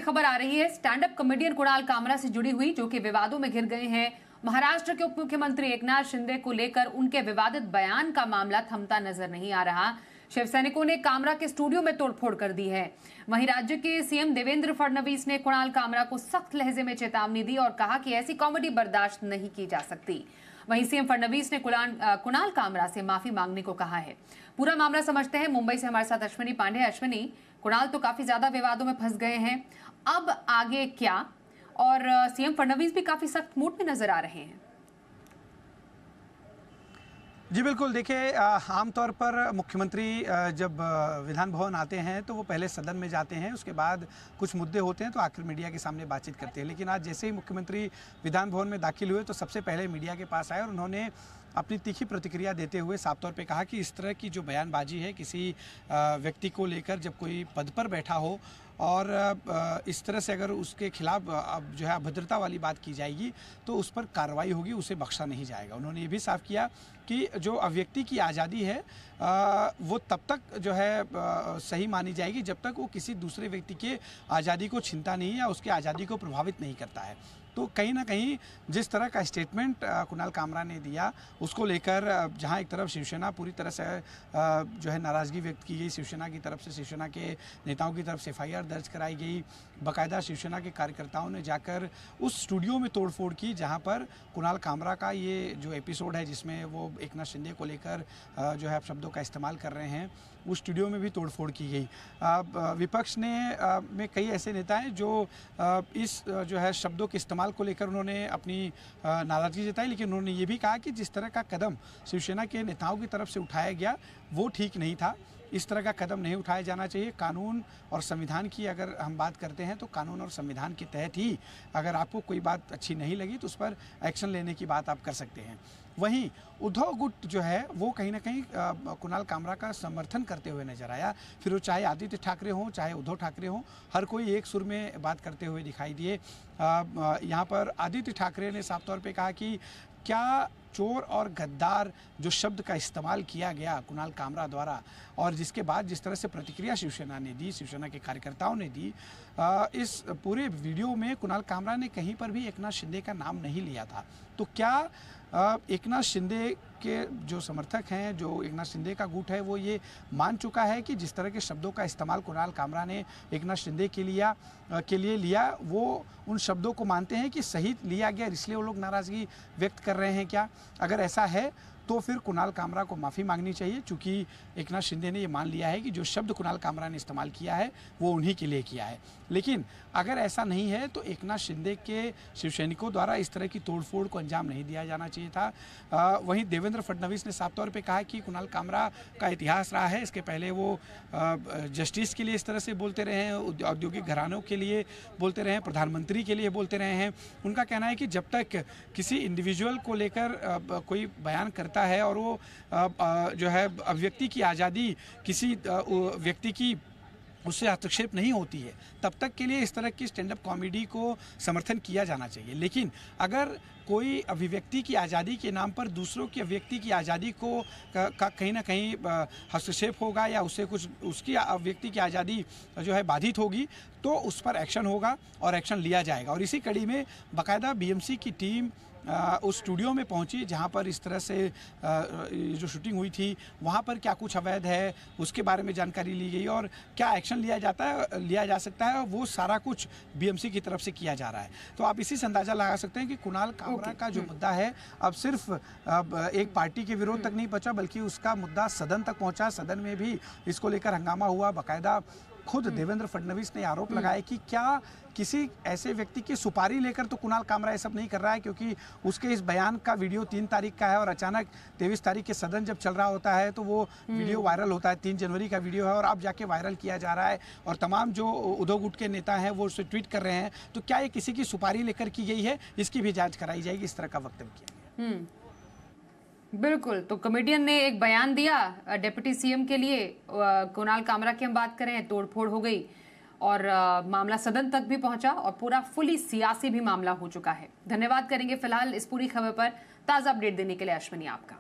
खबर आ रही है stand up comedian Kunal Kamra से जुड़ी हुई, जो कि विवादों में घिर गए हैं। महाराष्ट्र के उप मुख्यमंत्री एकनाथ शिंदे को लेकर उनके विवादित बयान का मामला थमता नजर नहीं आ रहा। शिव सैनिकों ने कामरा के स्टूडियो में तोड़फोड़ कर दी है। वहीं राज्य के सीएम देवेंद्र फडणवीस ने कुणाल कामरा को सख्त लहजे में चेतावनी दी और कहा कि ऐसी कॉमेडी बर्दाश्त नहीं की जा सकती। वहीं सीएम फडणवीस ने कुणाल कामरा से माफी मांगने को कहा है। पूरा मामला समझते हैं। मुंबई से हमारे साथ अश्विनी पांडे। अश्विनी, कुणाल तो काफी ज्यादा विवादों में फंस गए हैं, अब आगे क्या? और सीएम फडणवीस भी काफी सख्त मूड में नजर आ रहे हैं। जी बिल्कुल, देखिए आमतौर पर मुख्यमंत्री जब विधान भवन आते हैं तो वो पहले सदन में जाते हैं, उसके बाद कुछ मुद्दे होते हैं तो आखिर मीडिया के सामने बातचीत करते हैं। लेकिन आज जैसे ही मुख्यमंत्री विधान भवन में दाखिल हुए तो सबसे पहले मीडिया के पास आए और उन्होंने अपनी तीखी प्रतिक्रिया देते हुए साफ तौर पे कहा कि इस तरह की जो बयानबाजी है किसी व्यक्ति को लेकर, जब कोई पद पर बैठा हो और इस तरह से अगर उसके खिलाफ अब जो है अभद्रता वाली बात की जाएगी तो उस पर कार्रवाई होगी, उसे बख्शा नहीं जाएगा। उन्होंने ये भी साफ किया कि जो अभिव्यक्ति की आज़ादी है वो तब तक जो है सही मानी जाएगी जब तक वो किसी दूसरे व्यक्ति के आज़ादी को छीनता नहीं या उसके आज़ादी को प्रभावित नहीं करता है। तो कहीं ना कहीं जिस तरह का स्टेटमेंट कुणाल कामरा ने दिया उसको लेकर जहां एक तरफ शिवसेना पूरी तरह से जो है नाराज़गी व्यक्त की गई, शिवसेना की तरफ से शिवसेना के नेताओं की तरफ से एफआईआर दर्ज कराई गई, बाकायदा शिवसेना के कार्यकर्ताओं ने जाकर उस स्टूडियो में तोड़फोड़ की जहां पर कुणाल कामरा का ये जो एपिसोड है जिसमें वो एकनाथ शिंदे को लेकर जो है शब्दों का इस्तेमाल कर रहे हैं, उस स्टूडियो में भी तोड़फोड़ की गई। विपक्ष ने में कई ऐसे नेता हैं जो इस जो है शब्दों के इस्तेमाल को लेकर उन्होंने अपनी नाराज़गी जताई, लेकिन उन्होंने ये भी कहा कि जिस तरह का कदम शिवसेना के नेताओं की तरफ से उठाया गया वो ठीक नहीं था, इस तरह का कदम नहीं उठाया जाना चाहिए। कानून और संविधान की अगर हम बात करते हैं तो कानून और संविधान के तहत ही अगर आपको कोई बात अच्छी नहीं लगी तो उस पर एक्शन लेने की बात आप कर सकते हैं। वहीं उद्धव गुट जो है वो कहीं ना कहीं कुणाल कामरा का समर्थन करते हुए नजर आया, फिर वो चाहे आदित्य ठाकरे हों चाहे उद्धव ठाकरे हों, हर कोई एक सुर में बात करते हुए दिखाई दिए। यहाँ पर आदित्य ठाकरे ने साफ तौर पे कहा कि क्या चोर और गद्दार जो शब्द का इस्तेमाल किया गया कुणाल कामरा द्वारा और जिसके बाद जिस तरह से प्रतिक्रिया शिवसेना ने दी, शिवसेना के कार्यकर्ताओं ने दी, इस पूरे वीडियो में कुणाल कामरा ने कहीं पर भी एकनाथ शिंदे का नाम नहीं लिया था। तो क्या एकनाथ शिंदे के जो समर्थक हैं, जो एकनाथ शिंदे का गुट है, वो ये मान चुका है कि जिस तरह के शब्दों का इस्तेमाल कुणाल कामरा ने एकनाथ शिंदे के लिए लिया वो उन शब्दों को मानते हैं कि सही लिया गया, इसलिए वो लोग नाराज़गी व्यक्त कर रहे हैं क्या? अगर ऐसा है तो फिर कुणाल कामरा को माफ़ी मांगनी चाहिए, क्योंकि एकनाथ शिंदे ने ये मान लिया है कि जो शब्द कुणाल कामरा ने इस्तेमाल किया है वो उन्हीं के लिए किया है। लेकिन अगर ऐसा नहीं है तो एकनाथ शिंदे के शिवसैनिकों द्वारा इस तरह की तोड़फोड़ को अंजाम नहीं दिया जाना चाहिए था। वहीं देवेंद्र फडणवीस ने साफ तौर पे कहा कि कुणाल कामरा का इतिहास रहा है, इसके पहले वो जस्टिस के लिए इस तरह से बोलते रहे हैं, औद्योगिक घरानों के लिए बोलते रहे हैं, प्रधानमंत्री के लिए बोलते रहे हैं। उनका कहना है कि जब तक किसी इंडिविजुअल को लेकर कोई बयान करता है और वो जो है अभिव्यक्ति की आज़ादी किसी व्यक्ति की उससे हस्तक्षेप नहीं होती है, तब तक के लिए इस तरह की स्टैंड अप कॉमेडी को समर्थन किया जाना चाहिए। लेकिन अगर कोई अभिव्यक्ति की आज़ादी के नाम पर दूसरों की अभिव्यक्ति की आज़ादी को कहीं ना कहीं हस्तक्षेप होगा या उससे कुछ उसकी अभिव्यक्ति की आज़ादी जो है बाधित होगी तो उस पर एक्शन होगा और एक्शन लिया जाएगा। और इसी कड़ी में बाकायदा बीएमसी की टीम उस स्टूडियो में पहुंची जहां पर इस तरह से जो शूटिंग हुई थी वहां पर क्या कुछ अवैध है उसके बारे में जानकारी ली गई और क्या एक्शन लिया जा सकता है, वो सारा कुछ बीएमसी की तरफ से किया जा रहा है। तो आप इसी से अंदाजा लगा सकते हैं कि कुणाल कामरा का जो मुद्दा है अब सिर्फ एक पार्टी के विरोध तक नहीं बचा, बल्कि उसका मुद्दा सदन तक पहुंचा। सदन में भी इसको लेकर हंगामा हुआ। बाकायदा खुद देवेंद्र फडणवीस ने आरोप लगाया कि क्या किसी ऐसे व्यक्ति की सुपारी लेकर तो कुणाल कामरा ये सब नहीं कर रहा है, क्योंकि उसके इस बयान का वीडियो 3 तारीख का है और अचानक 23 तारीख के सदन जब चल रहा होता है तो वो वीडियो वायरल होता है। 3 जनवरी का वीडियो है और अब जाके वायरल किया जा रहा है और तमाम जो उद्धव गुट के नेता हैं वो उसे ट्वीट कर रहे हैं। तो क्या ये किसी की सुपारी लेकर की गई है, इसकी भी जाँच कराई जाएगी, इस तरह का वक्तव्य किया। बिल्कुल, तो कॉमेडियन ने एक बयान दिया डिप्टी सीएम के लिए। कुणाल कामरा की हम बात करें, तोड़फोड़ हो गई और मामला सदन तक भी पहुंचा और पूरा फुली सियासी भी मामला हो चुका है। धन्यवाद करेंगे फिलहाल इस पूरी खबर पर ताजा अपडेट देने के लिए अश्विनी आपका।